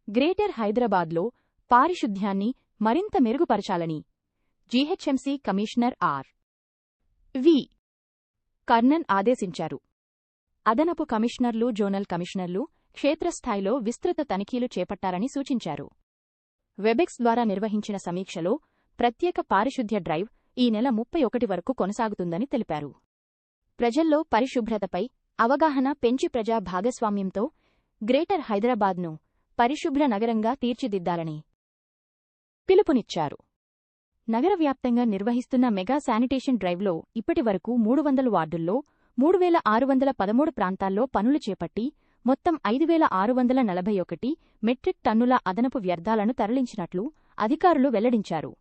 Greater హైదరాబాద్లో పారిశుధ్యాన్ని మరింత మెరుగుపరచాలని GHMC commissioner are. వి. కర్ణన్ ఆదేశించారు. అదనపు కమిషనర్లు, జోనల్ కమిషనర్లు క్షేత్రస్థాయిలో విస్తృత తనిఖీలు చేపట్టాలని సూచించారు. వెబెక్స్ ద్వారా నిర్వహించిన సమీక్షలో ప్రత్యేక పారిశుధ్య డ్రైవ్ ఈ నెల 31 వరకు కొనసాగుతుందని తెలిపారు. ప్రజల్లో పరిశుభ్రతపై అవగాహన పెంచి ప్రజా భాగస్వామ్యంతో గ్రేటర్ హైదరాబాద్ను పరిశుభ్ర నగరంగా తీర్చిదిద్దాలని పిలుపునిచ్చారు. నగర వ్యాప్తంగా నిర్వహిస్తున్న మెగా శానిటేషన్ డ్రైవ్లో ఇప్పటివరకు 300 వార్డుల్లో 3613 ప్రాంతాల్లో పనులు చేపట్టి మొత్తం 5641 మెట్రిక్ టన్నుల అదనపు వ్యర్థాలను తరలించినట్లు అధికారులు వెల్లడించారు.